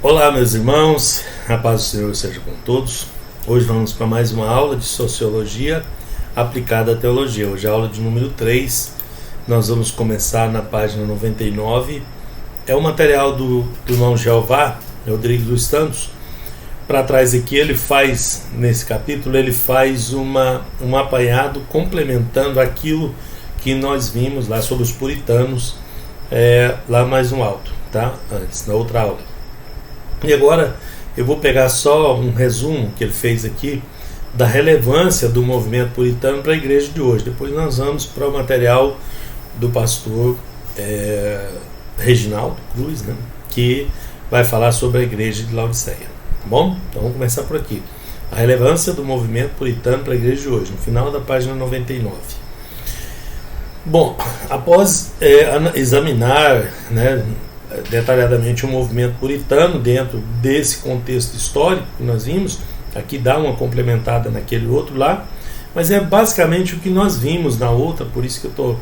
Olá, meus irmãos, a paz do Senhor seja com todos. Hoje vamos para mais uma aula de Sociologia aplicada à Teologia. Hoje é a aula de número 3. Nós vamos começar na página 99. É o material do irmão Jeová, Rodrigo dos Santos. Para trás aqui ele faz, nesse capítulo, ele faz um apanhado complementando aquilo que nós vimos lá sobre os puritanos, lá mais no alto, tá? Antes, na outra aula. E agora eu vou pegar só um resumo que ele fez aqui da relevância do movimento puritano para a igreja de hoje. Depois nós vamos para o material do pastor Reginaldo Cruz, né, que vai falar sobre a igreja de Laodiceia. Tá bom? Então vamos começar por aqui. A relevância do movimento puritano para a igreja de hoje, no final da página 99. Bom, após examinar, né, detalhadamente o movimento puritano dentro desse contexto histórico que nós vimos, aqui dá uma complementada naquele outro lá, mas é basicamente o que nós vimos na outra, por isso que eu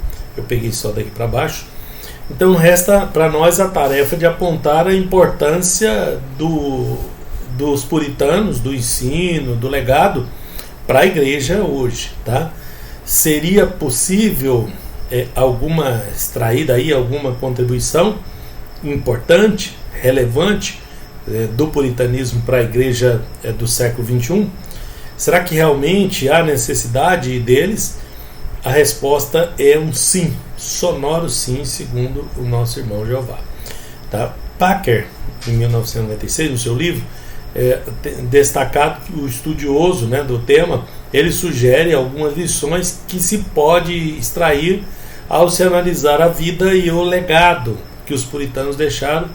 peguei só daqui para baixo. Então resta para nós a tarefa de apontar a importância dos puritanos, do ensino, do legado para a igreja hoje, tá? Seria possível extrair daí alguma contribuição importante, relevante do puritanismo para a igreja do século XXI? Será que realmente há necessidade deles? A resposta é um sim, sonoro sim, segundo o nosso irmão Jeová. Tá? Packer, em 1996, no seu livro, destacado que o estudioso, né, do tema, ele sugere algumas lições que se pode extrair ao se analisar a vida e o legado que os puritanos deixaram,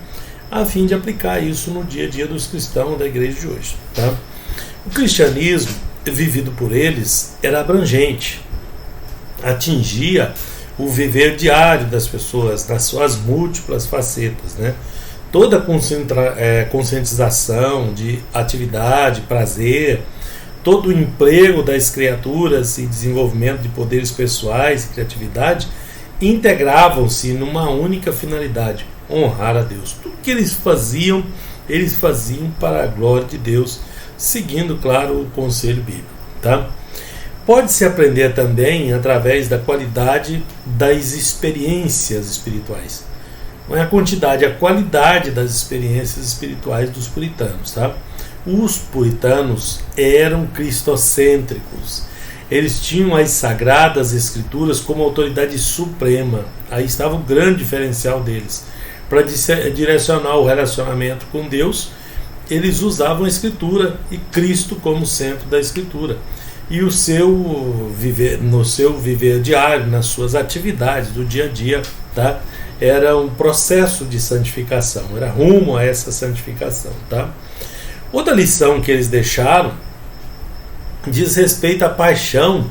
a fim de aplicar isso no dia a dia dos cristãos da igreja de hoje. Tá? O cristianismo vivido por eles era abrangente, atingia o viver diário das pessoas, nas suas múltiplas facetas, né? Toda a conscientização de atividade, prazer, todo o emprego das criaturas e desenvolvimento de poderes pessoais e criatividade integravam-se numa única finalidade: honrar a Deus. Tudo que eles faziam para a glória de Deus, seguindo, claro, o conselho bíblico. Tá? Pode-se aprender também através da qualidade das experiências espirituais. Não é a quantidade, é a qualidade das experiências espirituais dos puritanos. Tá? Os puritanos eram cristocêntricos. Eles tinham as Sagradas Escrituras como autoridade suprema. Aí estava o grande diferencial deles. Para direcionar o relacionamento com Deus, eles usavam a Escritura e Cristo como centro da Escritura. E no seu viver diário, nas suas atividades do dia a dia, tá? Era um processo de santificação, era rumo a essa santificação. Tá? Outra lição que eles deixaram diz respeito à paixão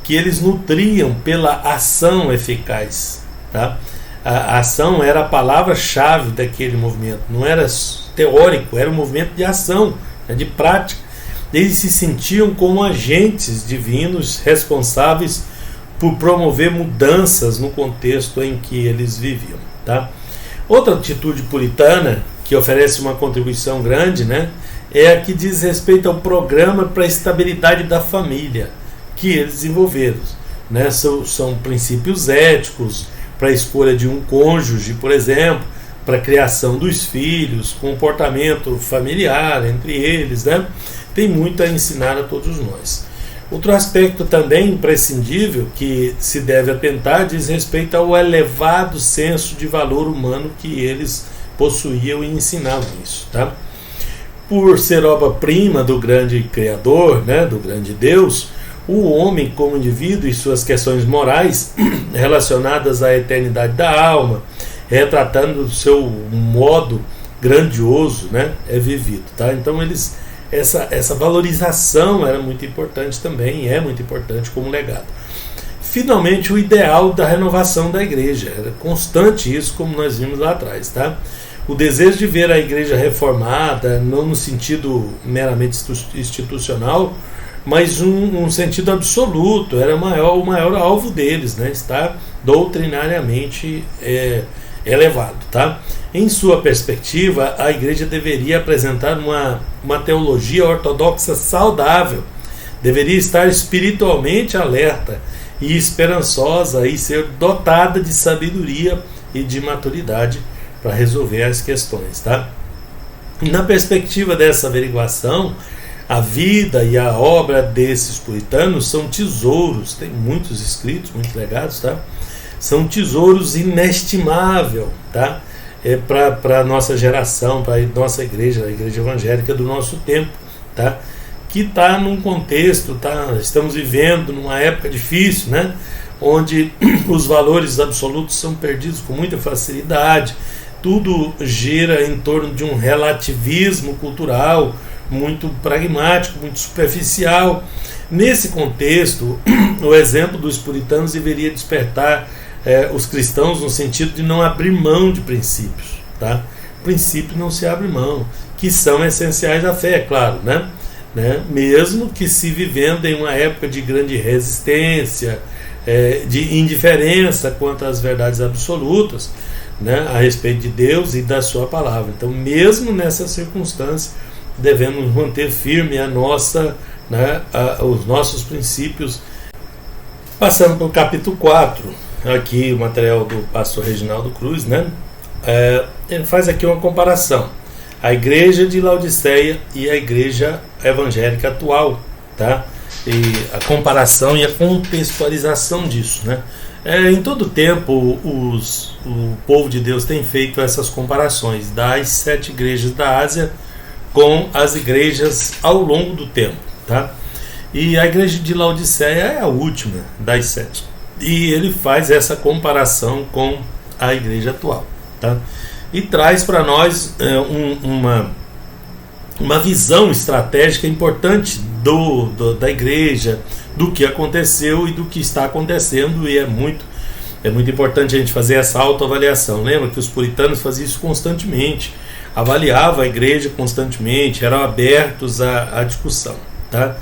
que eles nutriam pela ação eficaz. Tá? A ação era a palavra-chave daquele movimento, não era teórico, era um movimento de ação, de prática. Eles se sentiam como agentes divinos responsáveis por promover mudanças no contexto em que eles viviam. Tá? Outra atitude puritana que oferece uma contribuição grande, né, é a que diz respeito ao programa para a estabilidade da família que eles desenvolveram. Né? São princípios éticos para a escolha de um cônjuge, por exemplo, para a criação dos filhos, comportamento familiar entre eles. Né? Tem muito a ensinar a todos nós. Outro aspecto também imprescindível que se deve atentar diz respeito ao elevado senso de valor humano que eles possuíam e ensinavam isso. Tá? Por ser obra-prima do grande Criador, né, do grande Deus, o homem como indivíduo e suas questões morais relacionadas à eternidade da alma, retratando o seu modo grandioso, né, é vivido. Tá? Então essa valorização era muito importante também, é muito importante como legado. Finalmente, o ideal da renovação da igreja, era constante isso, como nós vimos lá atrás. Tá? O desejo de ver a igreja reformada, não no sentido meramente institucional, mas um sentido absoluto, era o maior alvo deles, né? Estar doutrinariamente elevado, tá? Em sua perspectiva, a igreja deveria apresentar uma teologia ortodoxa saudável, deveria estar espiritualmente alerta e esperançosa e ser dotada de sabedoria e de maturidade para resolver as questões, tá? Na perspectiva dessa averiguação, a vida e a obra desses puritanos são tesouros, tem muitos escritos, muitos legados, tá? São tesouros inestimáveis, tá? Para a nossa geração, para a nossa igreja, a igreja evangélica do nosso tempo, tá? Que está num contexto, tá? Estamos vivendo numa época difícil, né? Onde os valores absolutos são perdidos com muita facilidade, tudo gira em torno de um relativismo cultural muito pragmático, muito superficial. Nesse contexto, o exemplo dos puritanos deveria despertar os cristãos no sentido de não abrir mão de princípios, tá? Princípios não se abre mão, que são essenciais à fé, é claro, né? Mesmo que se vivendo em uma época de grande resistência, de indiferença quanto às verdades absolutas, né, a respeito de Deus e da sua palavra. Então, mesmo nessa circunstância, devemos manter firme os nossos princípios. Passando para o capítulo 4, aqui o material do pastor Reginaldo Cruz, né? Ele faz aqui uma comparação, a igreja de Laodiceia e a igreja evangélica atual, tá? E a comparação e a contextualização disso, né? Em todo tempo o povo de Deus tem feito essas comparações das 7 igrejas da Ásia com as igrejas ao longo do tempo, tá? E a igreja de Laodiceia é a última das 7, e ele faz essa comparação com a igreja atual, tá? E traz para nós uma visão estratégica importante da igreja, do que aconteceu e do que está acontecendo, e é muito importante a gente fazer essa autoavaliação. Lembra que os puritanos faziam isso constantemente, avaliavam a igreja constantemente, eram abertos à discussão, tá?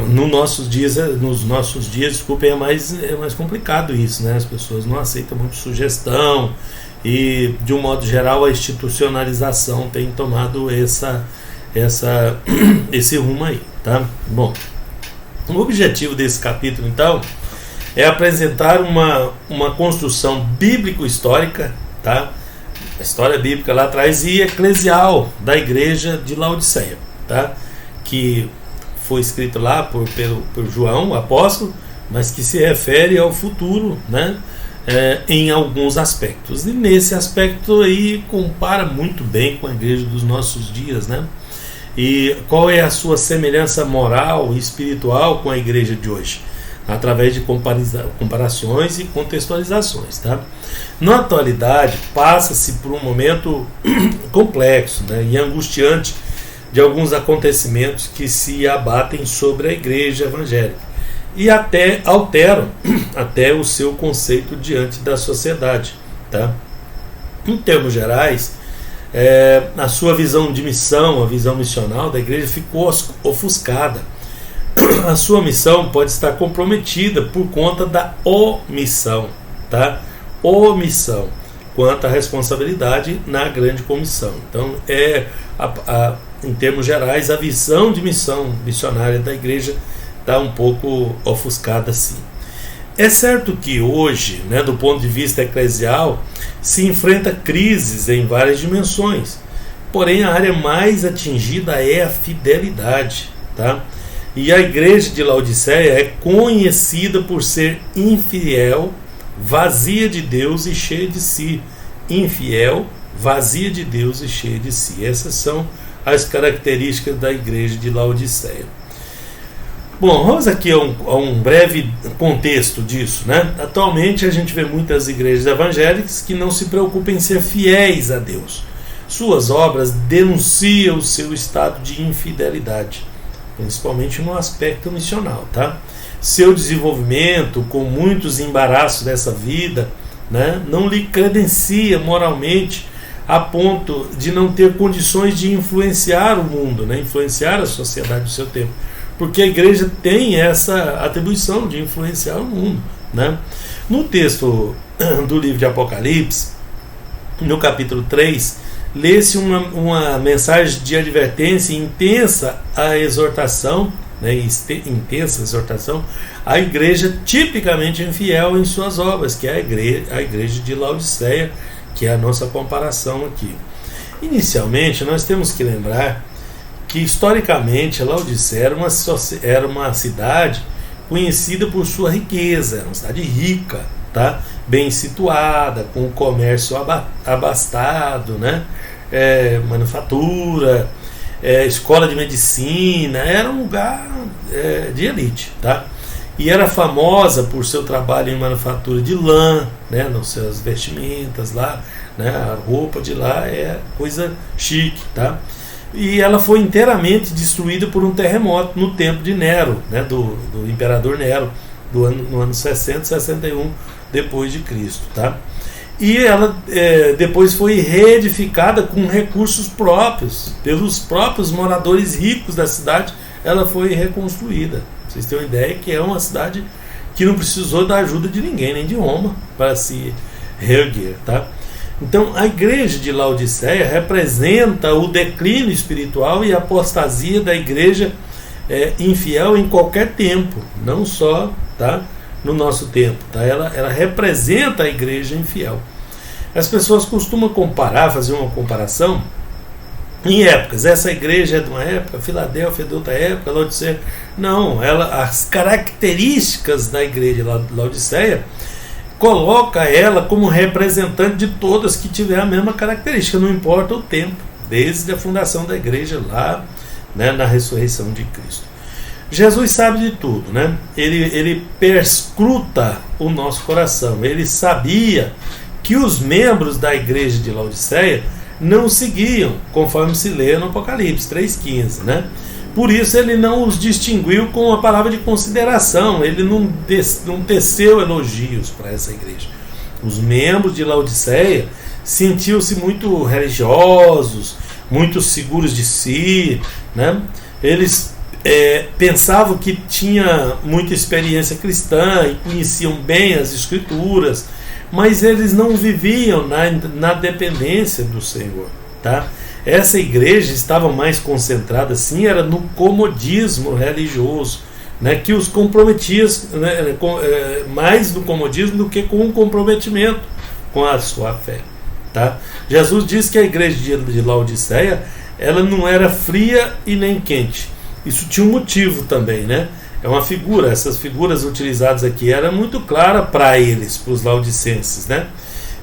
Nos nossos dias, desculpem, é mais complicado isso, né? As pessoas não aceitam muito sugestão e, de um modo geral, a institucionalização tem tomado esse rumo aí, tá? Bom, o objetivo desse capítulo, então, é apresentar uma construção bíblico-histórica, tá? A história bíblica lá atrás e eclesial da igreja de Laodiceia, tá? Que foi escrito lá por João, o apóstolo, mas que se refere ao futuro, né? Em alguns aspectos. E nesse aspecto aí compara muito bem com a igreja dos nossos dias, né? E qual é a sua semelhança moral e espiritual com a igreja de hoje? Através de comparações e contextualizações, tá? Na atualidade, passa-se por um momento complexo, né, e angustiante de alguns acontecimentos que se abatem sobre a igreja evangélica e até alteram o seu conceito diante da sociedade, tá? Em termos gerais, a sua visão de missão, a visão missional da igreja ficou ofuscada. A sua missão pode estar comprometida por conta da omissão, tá? Omissão quanto à responsabilidade na grande comissão. Então, em termos gerais, a visão de missão missionária da igreja está um pouco ofuscada, sim. É certo que hoje, né, do ponto de vista eclesial, se enfrenta crises em várias dimensões, porém a área mais atingida é a fidelidade, tá? E a igreja de Laodiceia é conhecida por ser infiel, vazia de Deus e cheia de si. Infiel, vazia de Deus e cheia de si. Essas são as características da igreja de Laodiceia. Bom, vamos aqui a um breve contexto disso, né? Atualmente a gente vê muitas igrejas evangélicas que não se preocupam em ser fiéis a Deus. Suas obras denunciam o seu estado de infidelidade, principalmente no aspecto missional, tá? Seu desenvolvimento, com muitos embaraços dessa vida, né, não lhe credencia moralmente a ponto de não ter condições de influenciar o mundo, né, influenciar a sociedade do seu tempo, porque a igreja tem essa atribuição de influenciar o mundo, né? No texto do livro de Apocalipse, no capítulo 3, lê-se uma mensagem de advertência intensa à exortação, né, intensa exortação à igreja tipicamente infiel em suas obras, que é a igreja de Laodiceia, que é a nossa comparação aqui. Inicialmente, nós temos que lembrar que, historicamente, a Laodiceia era uma cidade conhecida por sua riqueza, era uma cidade rica, tá? Bem situada, com o comércio abastado, né? Manufatura, escola de medicina, era um lugar de elite, tá? E era famosa por seu trabalho em manufatura de lã, né? Nas suas vestimentas lá, né? A roupa de lá é coisa chique, tá? E ela foi inteiramente destruída por um terremoto no tempo de Nero, né? do imperador Nero, no ano 60-61 depois de Cristo, tá? E ela depois foi reedificada com recursos próprios, pelos próprios moradores ricos da cidade. Ela foi reconstruída. Vocês têm uma ideia que é uma cidade que não precisou da ajuda de ninguém, nem de Roma, para se reerguer, tá? Então, a igreja de Laodiceia representa o declínio espiritual e a apostasia da igreja infiel em qualquer tempo, não só, tá, no nosso tempo. Tá? Ela representa a igreja infiel. As pessoas costumam fazer uma comparação em épocas. Essa igreja é de uma época, Filadélfia é de outra época, Laodiceia. Não, as características da igreja de Laodiceia coloca ela como representante de todas que tiver a mesma característica, não importa o tempo, desde a fundação da igreja lá, né, na ressurreição de Cristo. Jesus sabe de tudo, né? Ele perscruta o nosso coração. Ele sabia que os membros da igreja de Laodiceia não seguiam, conforme se lê no Apocalipse 3,15, né? Por isso ele não os distinguiu com a palavra de consideração, ele não teceu elogios para essa igreja. Os membros de Laodiceia sentiam-se muito religiosos, muito seguros de si, né? Eles pensavam que tinha muita experiência cristã e conheciam bem as escrituras, mas eles não viviam na dependência do Senhor, tá? Essa igreja estava mais concentrada, sim, era no comodismo religioso, né, que os comprometia, né, mais no comodismo do que com o comprometimento com a sua fé, tá? Jesus diz que a igreja de Laodiceia, ela não era fria e nem quente. Isso tinha um motivo também, né? É uma figura, essas figuras utilizadas aqui eram muito claras para eles, para os laodicenses, né?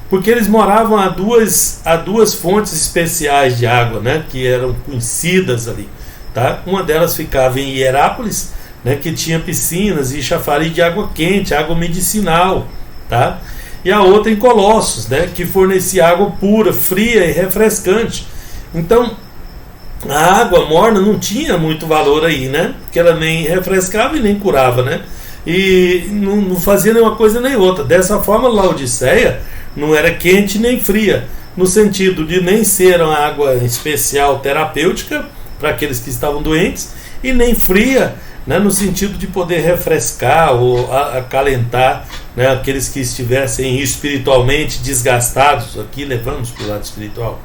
Porque eles moravam a duas fontes especiais de água, né, que eram conhecidas ali, tá? Uma delas ficava em Hierápolis, né, que tinha piscinas e chafariz de água quente, água medicinal, tá? E a outra em Colossos, né, que fornecia água pura, fria e refrescante. Então, a água morna não tinha muito valor aí, né? Porque ela nem refrescava e nem curava, né? E não fazia nenhuma coisa nem outra. Dessa forma, Laodiceia não era quente nem fria, no sentido de nem ser uma água especial terapêutica para aqueles que estavam doentes, e nem fria, né, no sentido de poder refrescar ou acalentar, né, aqueles que estivessem espiritualmente desgastados. Aqui levamos para o lado espiritual.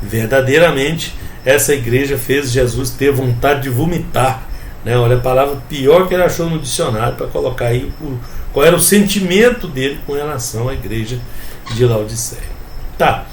Verdadeiramente, essa igreja fez Jesus ter vontade de vomitar, né? Olha a palavra pior que ele achou no dicionário para colocar aí qual era o sentimento dele com relação à igreja de Laodiceia. Tá,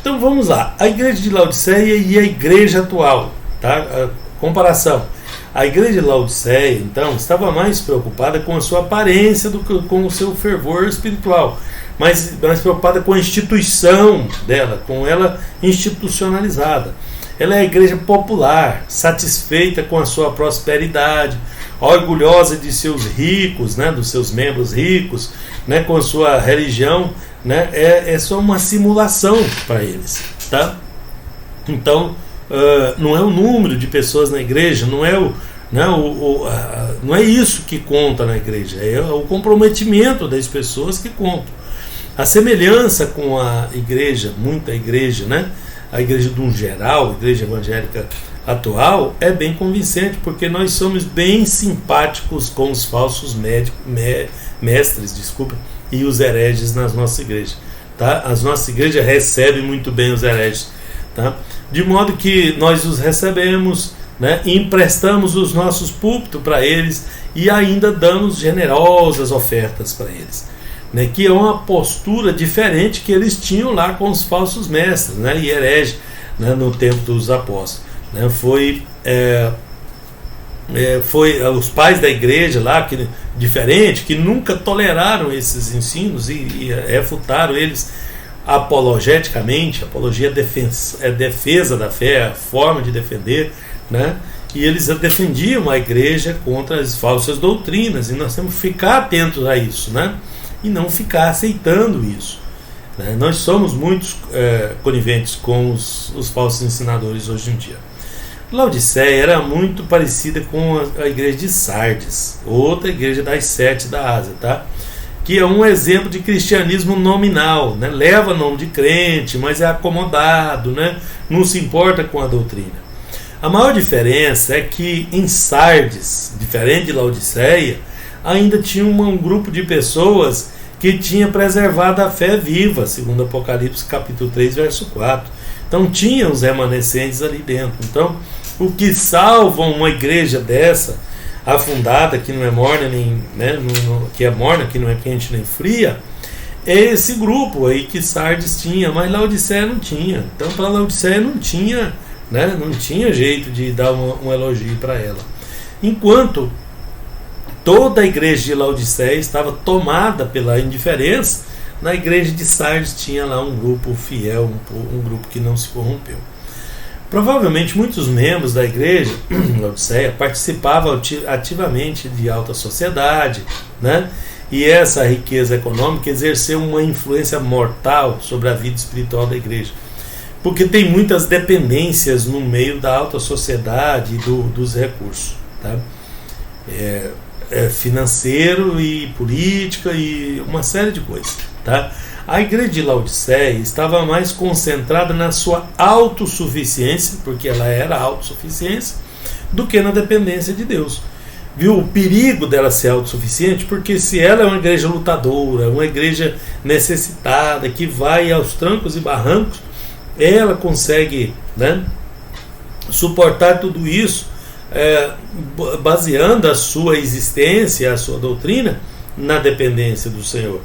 então vamos lá. A igreja de Laodiceia e a igreja atual, tá? A comparação. A igreja de Laodiceia, então, estava mais preocupada com a sua aparência do que com o seu fervor espiritual, mais preocupada com a instituição dela, com ela institucionalizada. Ela é a igreja popular, satisfeita com a sua prosperidade, orgulhosa de seus ricos, né, dos seus membros ricos, né, com a sua religião, né, é só uma simulação para eles, tá? Então, não é o número de pessoas na igreja, não é isso que conta na igreja, é o comprometimento das pessoas que conta. A semelhança com a igreja, muita igreja, né, a igreja de um geral, a igreja evangélica atual, é bem convincente, porque nós somos bem simpáticos com os falsos mestres, e os hereges nas nossas igrejas. tá? As nossas igrejas recebem muito bem os hereges, tá? De modo que nós os recebemos, né? E emprestamos os nossos púlpitos para eles e ainda damos generosas ofertas para eles, né? Que é uma postura diferente que eles tinham lá com os falsos mestres, né? E hereges, né? No tempo dos apóstolos, né? Foi os pais da igreja lá, diferente, que nunca toleraram esses ensinos e refutaram eles apologeticamente. Apologia é defesa da fé, é a forma de defender, né? E eles defendiam a igreja contra as falsas doutrinas, e nós temos que ficar atentos a isso, né? E não ficar aceitando isso, né? Nós somos muitos coniventes com os falsos ensinadores hoje em dia. Laodiceia era muito parecida com a igreja de Sardes, outra igreja das 7 da Ásia, tá? Que é um exemplo de cristianismo nominal, né? Leva nome de crente, mas é acomodado, né? Não se importa com a doutrina. A maior diferença é que em Sardes, diferente de Laodiceia, ainda tinha um grupo de pessoas que tinha preservado a fé viva, segundo Apocalipse capítulo 3, verso 4. Então tinha os remanescentes ali dentro. Então, o que salva uma igreja dessa, afundada, que não é morna nem, né, que é morna, que não é quente nem fria, é esse grupo aí que Sardes tinha, mas Laodiceia não tinha. Então, para Laodiceia não tinha, né, não tinha jeito de dar um elogio para ela. Enquanto toda a igreja de Laodiceia estava tomada pela indiferença, na igreja de Sardes tinha lá um grupo fiel, um grupo que não se corrompeu. Provavelmente muitos membros da igreja Laodiceia participavam ativamente de alta sociedade, né? E essa riqueza econômica exerceu uma influência mortal sobre a vida espiritual da igreja, porque tem muitas dependências no meio da alta sociedade e dos recursos, tá? Financeiro e política e uma série de coisas, tá? A igreja de Laodiceia estava mais concentrada na sua autossuficiência, porque ela era autossuficiência, do que na dependência de Deus. Viu o perigo dela ser autossuficiente? Porque se ela é uma igreja lutadora, uma igreja necessitada, que vai aos trancos e barrancos, ela consegue, né, suportar tudo isso, baseando a sua existência, a sua doutrina, na dependência do Senhor.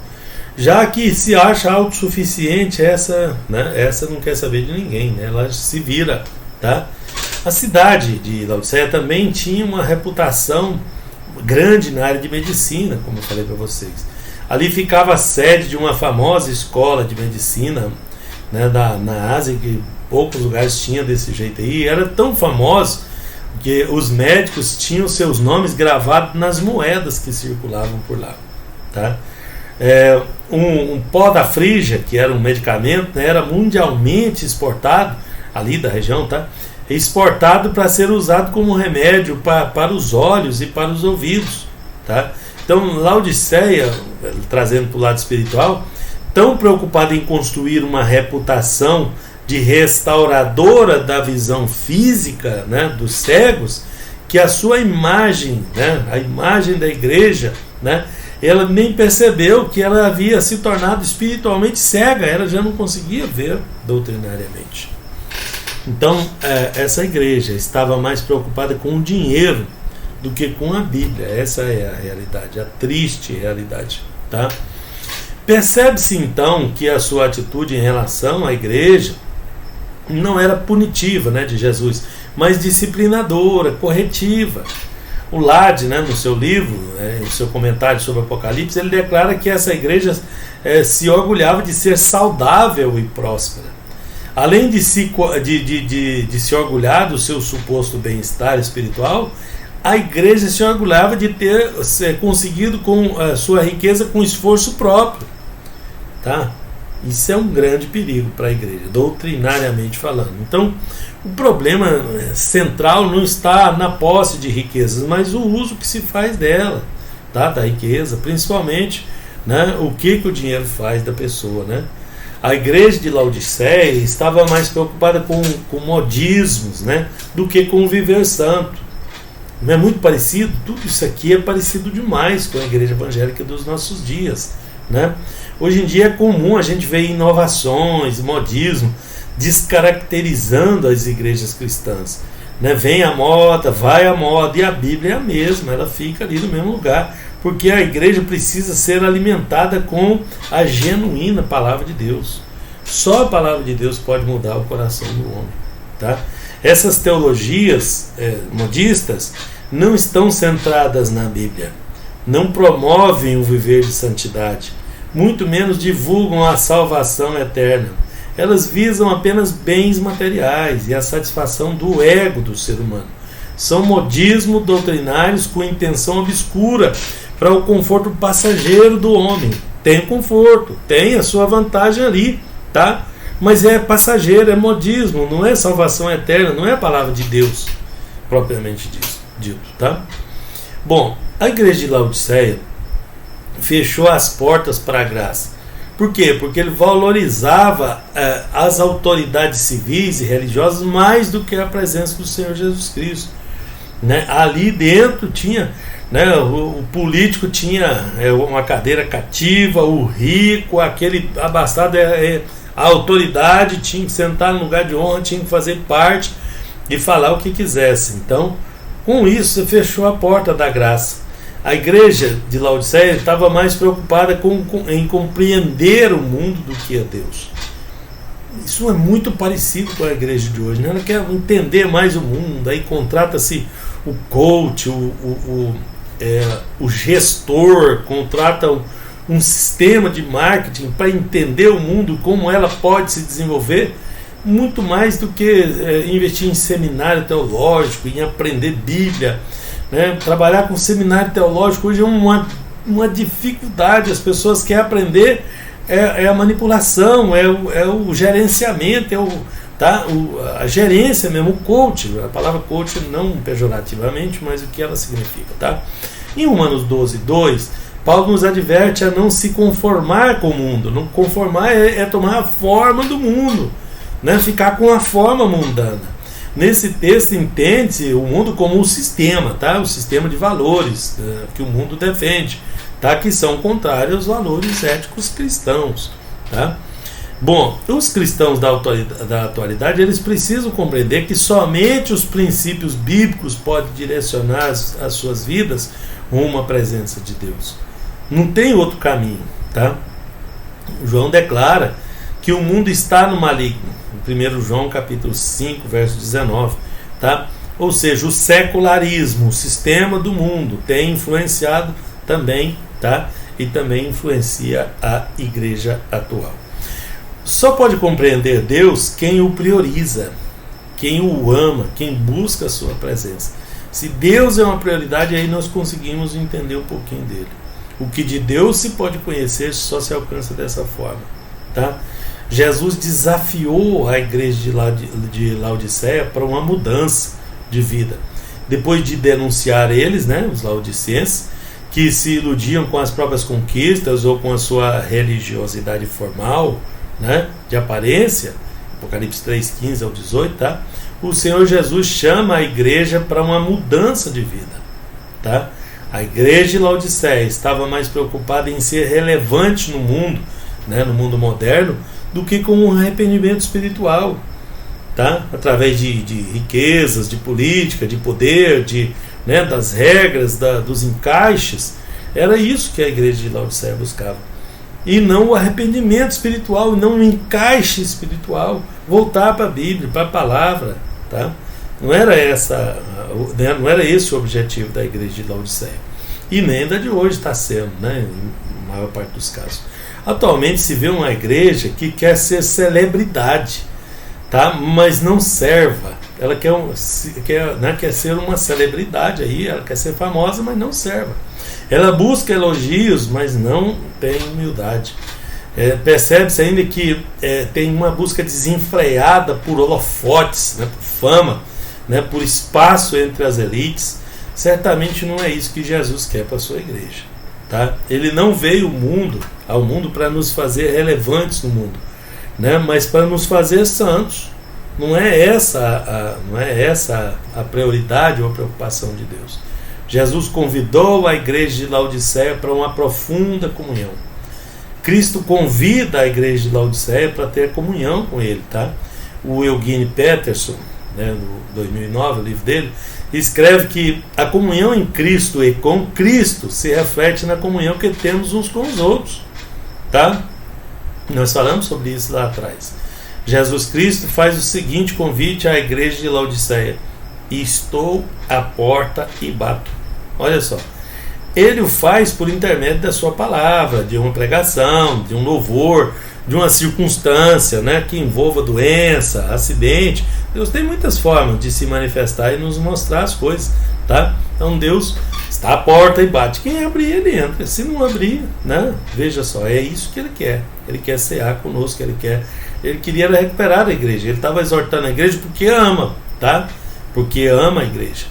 Já que se acha autossuficiente, essa não quer saber de ninguém, né? Ela se vira, tá? A cidade de Laodiceia também tinha uma reputação grande na área de medicina, como eu falei para vocês. Ali ficava a sede de uma famosa escola de medicina, né, na Ásia, que poucos lugares tinham desse jeito aí. Era tão famoso que os médicos tinham seus nomes gravados nas moedas que circulavam por lá, tá? Um pó da Frígia, que era um medicamento, né, era mundialmente exportado ali da região, tá? Exportado para ser usado como remédio para os olhos e para os ouvidos, tá? Então Laodiceia, trazendo para o lado espiritual, tão preocupada em construir uma reputação de restauradora da visão física, né, dos cegos, que a sua imagem, né, a imagem da igreja, né, ela nem percebeu que ela havia se tornado espiritualmente cega, ela já não conseguia ver doutrinariamente. Então, essa igreja estava mais preocupada com o dinheiro do que com a Bíblia. Essa é a realidade, a triste realidade, tá? Percebe-se então que a sua atitude em relação à igreja não era punitiva, né, de Jesus, mas disciplinadora, corretiva. O Lade, né, no seu livro, no seu comentário sobre o Apocalipse, ele declara que essa igreja se orgulhava de ser saudável e próspera. Além de se orgulhar do seu suposto bem-estar espiritual, a igreja se orgulhava de ter conseguido com a sua riqueza com esforço próprio, tá? Isso é um grande perigo para a igreja, doutrinariamente falando. Então, o problema central não está na posse de riquezas, mas o uso que se faz dela, tá? Da riqueza, principalmente, né? O que o dinheiro faz da pessoa, né? A igreja de Laodiceia estava mais preocupada com modismos, né, do que com o viver santo. Não é muito parecido? Tudo isso aqui é parecido demais com a igreja evangélica dos nossos dias, né? Hoje em dia é comum a gente ver inovações, modismo, descaracterizando as igrejas cristãs, né? Vem a moda, vai a moda, e a Bíblia é a mesma, ela fica ali no mesmo lugar, porque a igreja precisa ser alimentada com a genuína palavra de Deus. Só a palavra de Deus pode mudar o coração do homem, tá? Essas teologias modistas não estão centradas na Bíblia, não promovem o viver de santidade, muito menos divulgam a salvação eterna. Elas visam apenas bens materiais e a satisfação do ego do ser humano. São modismos doutrinários com intenção obscura para o conforto passageiro do homem. Tem conforto, tem a sua vantagem ali, tá? Mas é passageiro, é modismo, não é salvação eterna, não é a palavra de Deus propriamente dito, tá? Bom, a igreja de Laodiceia fechou as portas para a graça. Por quê? Porque ele valorizava as autoridades civis e religiosas mais do que a presença do Senhor Jesus Cristo, né? Ali dentro tinha, né, o político tinha uma cadeira cativa, o rico, aquele abastado, a autoridade tinha que sentar no lugar de honra, tinha que fazer parte e falar o que quisesse. Então, com isso, você fechou a porta da graça. A igreja de Laodiceia estava mais preocupada em compreender o mundo do que a Deus. Isso é muito parecido com a igreja de hoje, né? Ela quer entender mais o mundo, aí contrata-se o coach, o gestor, contrata um sistema de marketing para entender o mundo, como ela pode se desenvolver, muito mais do que investir em seminário teológico, em aprender Bíblia, né? Trabalhar com seminário teológico hoje é uma dificuldade. As pessoas querem aprender a manipulação, é o gerenciamento, a gerência mesmo, o coach. A palavra coach não pejorativamente, mas o que ela significa, tá? Em Romanos 12:2, Paulo nos adverte a não se conformar com o mundo. Não conformar é tomar a forma do mundo, né? Ficar com a forma mundana. Nesse texto entende-se o mundo como um sistema, tá? O sistema de valores que o mundo defende, tá? Que são contrários aos valores éticos cristãos, tá? Bom, os cristãos da atualidade, eles precisam compreender que somente os princípios bíblicos podem direcionar as suas vidas rumo à presença de Deus. Não tem outro caminho, tá? João declara que o mundo está no maligno. 1 João capítulo 5, verso 19, tá? Ou seja, o secularismo, o sistema do mundo, tem influenciado também, tá? E também influencia a igreja atual. Só pode compreender Deus quem o prioriza, quem o ama, quem busca a sua presença. Se Deus é uma prioridade, aí nós conseguimos entender um pouquinho dele. O que de Deus se pode conhecer só se alcança dessa forma, tá? Jesus desafiou a igreja de Laodiceia para uma mudança de vida. Depois de denunciar eles, né, os laodicenses, que se iludiam com as próprias conquistas ou com a sua religiosidade formal, né, de aparência, Apocalipse 3:15 ao 18, tá? O Senhor Jesus chama a igreja para uma mudança de vida, tá? A igreja de Laodiceia estava mais preocupada em ser relevante no mundo, né, no mundo moderno, do que com um arrependimento espiritual, tá? Através de riquezas, de política, de poder, né, das regras, dos encaixes. Era isso que a igreja de Laodiceia buscava, e não o arrependimento espiritual, não o encaixe espiritual, voltar para a Bíblia, para a palavra, tá? Não era esse o objetivo da igreja de Laodiceia, e nem da de hoje está sendo, né, em maior parte dos casos. Atualmente se vê uma igreja que quer ser celebridade, tá? Mas não serva. Ela quer ser uma celebridade aí, ela quer ser famosa, mas não serva. Ela busca elogios, mas não tem humildade. Percebe-se ainda que tem uma busca desenfreada por holofotes, né, por fama, né, por espaço entre as elites. Certamente não é isso que Jesus quer para a sua igreja, tá? Ele não veio ao mundo para nos fazer relevantes no mundo, né, mas para nos fazer santos. Não é essa a prioridade ou a preocupação de Deus. Jesus convidou a igreja de Laodiceia para uma profunda comunhão. Cristo convida a igreja de Laodiceia para ter comunhão com ele, tá? O Eugene Peterson, né, no 2009, o livro dele, escreve que a comunhão em Cristo e com Cristo se reflete na comunhão que temos uns com os outros, tá? Nós falamos sobre isso lá atrás. Jesus Cristo faz o seguinte convite à igreja de Laodiceia: estou à porta e bato. Olha só, ele o faz por intermédio da sua palavra, de uma pregação, de um louvor, de uma circunstância, né, que envolva doença, acidente. Deus tem muitas formas de se manifestar e nos mostrar as coisas, tá? Então Deus está à porta e bate. Quem abrir, ele entra. Se não abrir, né, veja só, é isso que ele quer. Ele quer cear conosco, ele queria recuperar a igreja. Ele estava exortando a igreja porque ama, tá? Porque ama a igreja.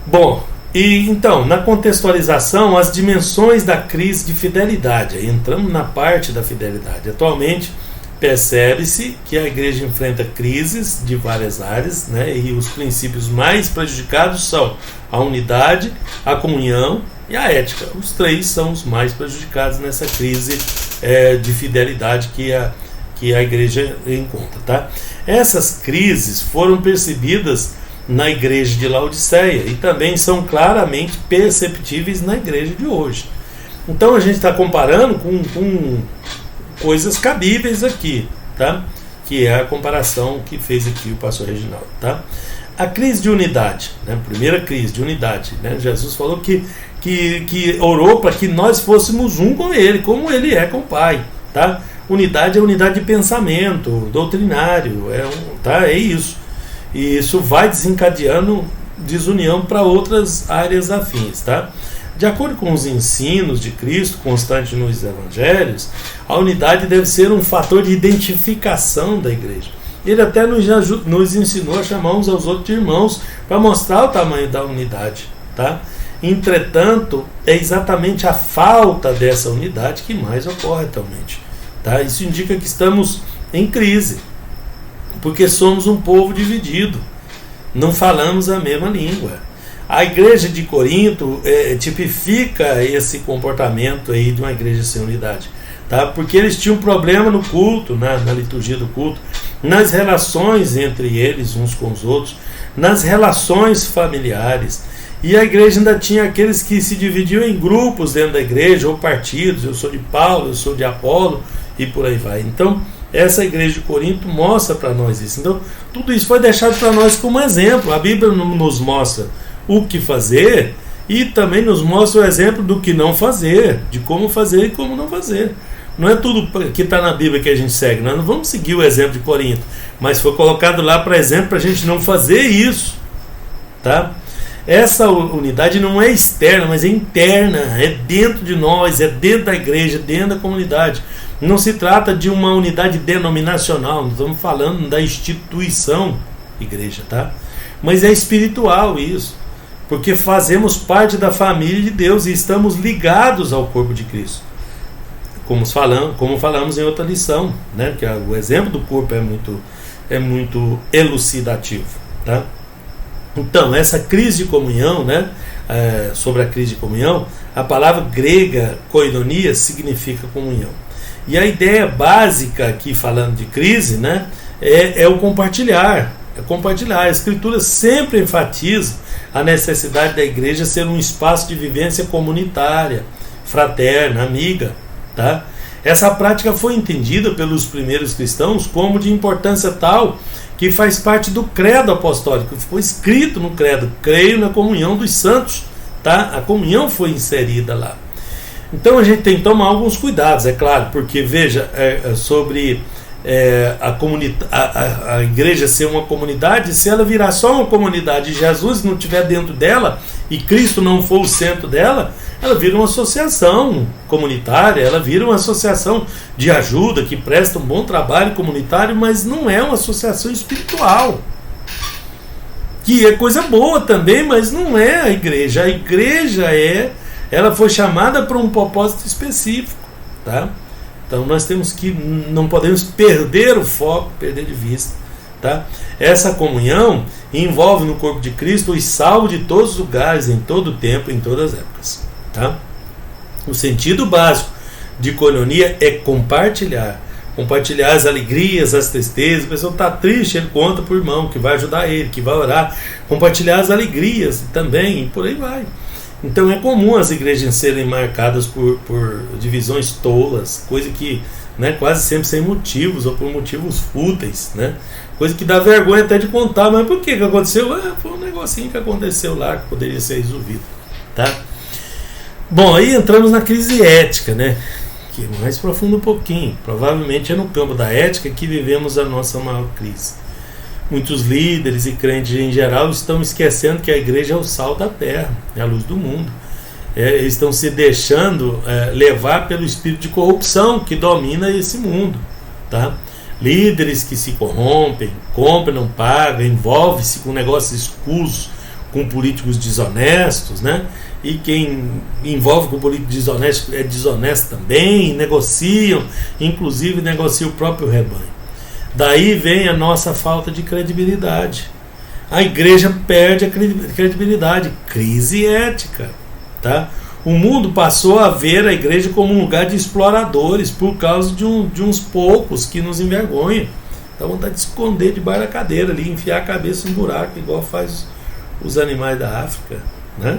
Bom, e então, na contextualização, as dimensões da crise de fidelidade. Aí entramos na parte da fidelidade. Atualmente, percebe-se que a igreja enfrenta crises de várias áreas, né? E os princípios mais prejudicados são a unidade, a comunhão e a ética. Os três são os mais prejudicados nessa crise de fidelidade que a igreja encontra, tá? Essas crises foram percebidas na igreja de Laodiceia e também são claramente perceptíveis na igreja de hoje. Então a gente está comparando com coisas cabíveis aqui, tá? Que é a comparação que fez aqui o pastor Reginaldo, tá? A crise de unidade, né? Primeira crise de unidade, né? Jesus falou que orou para que nós fôssemos um com ele, como ele é com o Pai, tá? Unidade é unidade de pensamento, doutrinário, tá? É isso. E isso vai desencadeando desunião para outras áreas afins, tá? De acordo com os ensinos de Cristo, constante nos evangelhos, a unidade deve ser um fator de identificação da igreja. Ele até nos ensinou a chamar uns aos outros de irmãos, para mostrar o tamanho da unidade, tá? Entretanto, é exatamente a falta dessa unidade que mais ocorre atualmente, tá? Isso indica que estamos em crise, porque somos um povo dividido, não falamos a mesma língua. A igreja de Corinto tipifica esse comportamento aí de uma igreja sem unidade, tá? Porque eles tinham problema no culto, na liturgia do culto, nas relações entre eles uns com os outros, nas relações familiares. E a igreja ainda tinha aqueles que se dividiam em grupos dentro da igreja, ou partidos: eu sou de Paulo, eu sou de Apolo, e por aí vai. Então essa igreja de Corinto mostra para nós isso. Então tudo isso foi deixado para nós como exemplo. A Bíblia nos mostra o que fazer e também nos mostra o exemplo do que não fazer, de como fazer e como não fazer. Não é tudo que está na Bíblia que a gente segue. Nós não vamos seguir o exemplo de Corinto, mas foi colocado lá para exemplo para a gente não fazer isso, tá? Essa unidade não é externa, mas é interna, é dentro de nós, é dentro da igreja, dentro da comunidade. Não se trata de uma unidade denominacional, nós estamos falando da instituição igreja, tá? Mas é espiritual isso, porque fazemos parte da família de Deus e estamos ligados ao corpo de Cristo. Como falamos em outra lição, né? Que o exemplo do corpo é muito elucidativo, tá? Então, essa crise de comunhão, né? Sobre a crise de comunhão, a palavra grega koinonia significa comunhão. E a ideia básica aqui, falando de crise, né, é o compartilhar. É compartilhar. A Escritura sempre enfatiza a necessidade da igreja ser um espaço de vivência comunitária, fraterna, amiga, tá? Essa prática foi entendida pelos primeiros cristãos como de importância tal que faz parte do credo apostólico. Ficou escrito no credo: creio na comunhão dos santos, tá? A comunhão foi inserida lá. Então a gente tem que tomar alguns cuidados, é claro, porque veja, sobre a igreja ser uma comunidade, se ela virar só uma comunidade e Jesus não estiver dentro dela e Cristo não for o centro dela, ela vira uma associação comunitária, ela vira uma associação de ajuda que presta um bom trabalho comunitário, mas não é uma associação espiritual, que é coisa boa também, mas não é a igreja. A igreja ela foi chamada para um propósito específico, tá? Então nós não podemos perder o foco, perder de vista, tá? Essa comunhão envolve no corpo de Cristo os salvos de todos os lugares, em todo o tempo, em todas as épocas, tá? O sentido básico de koinonia é compartilhar. Compartilhar as alegrias, as tristezas. A pessoa está triste, ele conta para o irmão que vai ajudar ele, que vai orar. Compartilhar as alegrias também, e por aí vai. Então é comum as igrejas serem marcadas por divisões tolas, coisa que, né, quase sempre sem motivos ou por motivos fúteis, né? Coisa que dá vergonha até de contar. Mas por que aconteceu? Foi um negocinho que aconteceu lá que poderia ser resolvido, tá? Bom, aí entramos na crise ética, né? Que é mais profundo um pouquinho. Provavelmente é no campo da ética que vivemos a nossa maior crise. Muitos líderes e crentes em geral estão esquecendo que a igreja é o sal da terra, é a luz do mundo. Estão se deixando levar pelo espírito de corrupção que domina esse mundo, tá? Líderes que se corrompem, compram, não pagam, envolvem-se com negócios escusos, com políticos desonestos, né? E quem envolve com político desonesto é desonesto também, negociam, inclusive negociam o próprio rebanho. Daí vem a nossa falta de credibilidade. A igreja perde a credibilidade, crise ética, tá? O mundo passou a ver a igreja como um lugar de exploradores por causa de uns poucos que nos envergonham. Dá vontade de se esconder debaixo da cadeira ali, enfiar a cabeça no buraco, igual faz os animais da África, né?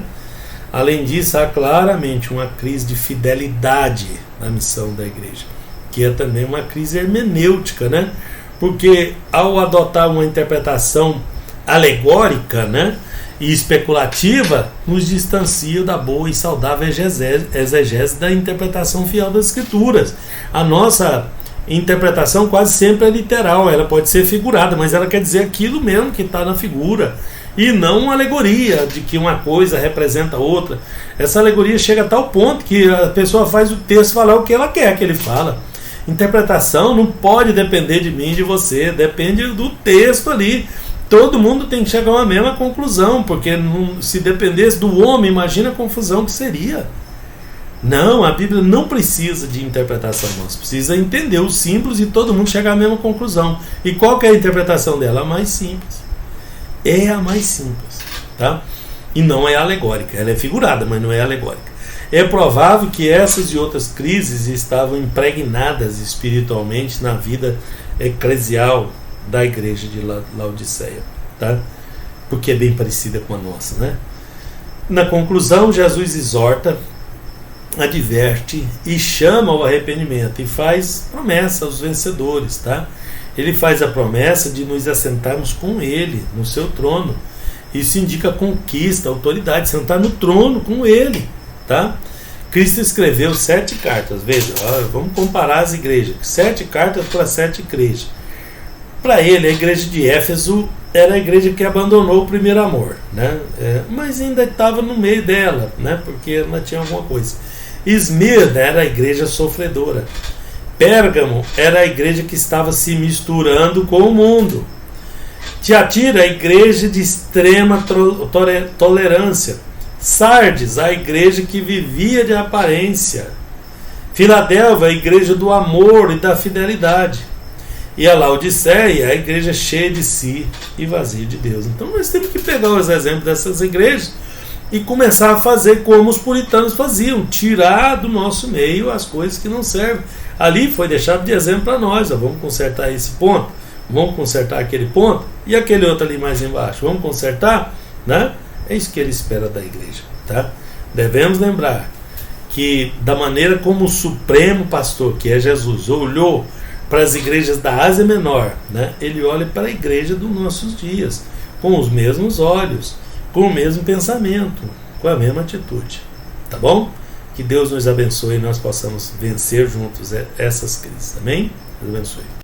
Além disso, há claramente uma crise de fidelidade na missão da igreja, que é também uma crise hermenêutica, né? Porque ao adotar uma interpretação alegórica, né, e especulativa, nos distancia da boa e saudável exegese da interpretação fiel das Escrituras. A nossa interpretação quase sempre é literal, ela pode ser figurada, mas ela quer dizer aquilo mesmo que está na figura, e não uma alegoria de que uma coisa representa outra. Essa alegoria chega a tal ponto que a pessoa faz o texto falar o que ela quer que ele fala. Interpretação não pode depender de mim e de você, depende do texto ali. Todo mundo tem que chegar a uma mesma conclusão, porque se dependesse do homem, imagina a confusão que seria. Não, a Bíblia não precisa de interpretação, nós precisa entender os símbolos e todo mundo chegar à mesma conclusão. E qual que é a interpretação dela? A mais simples. É a mais simples, tá? E não é alegórica, ela é figurada, mas não é alegórica. É provável que essas e outras crises estavam impregnadas espiritualmente na vida eclesial da igreja de Laodiceia, tá? Porque é bem parecida com a nossa, né? Na conclusão, Jesus exorta, adverte e chama ao arrependimento e faz promessa aos vencedores, tá? Ele faz a promessa de nos assentarmos com ele no seu trono. Isso indica conquista, autoridade, sentar no trono com ele, tá? Cristo escreveu 7 cartas, veja, vamos comparar as igrejas, 7 cartas para 7 igrejas. Para ele, a igreja de Éfeso era a igreja que abandonou o primeiro amor, né? Mas ainda estava no meio dela, né? Porque ela tinha alguma coisa. Esmirna era a igreja sofredora. Pérgamo era a igreja que estava se misturando com o mundo. Tiatira, a igreja de extrema tolerância. Sardes, a igreja que vivia de aparência. Filadélfia, a igreja do amor e da fidelidade. E a Laodiceia, a igreja cheia de si e vazia de Deus. Então nós temos que pegar os exemplos dessas igrejas e começar a fazer como os puritanos faziam, tirar do nosso meio as coisas que não servem. Ali foi deixado de exemplo para nós, vamos consertar esse ponto, vamos consertar aquele ponto e aquele outro ali mais embaixo, vamos consertar, né? É isso que ele espera da igreja, tá? Devemos lembrar que da maneira como o supremo pastor, que é Jesus, olhou para as igrejas da Ásia Menor, né? Ele olha para a igreja dos nossos dias com os mesmos olhos, com o mesmo pensamento, com a mesma atitude, tá bom? Que Deus nos abençoe e nós possamos vencer juntos essas crises, amém? Deus abençoe.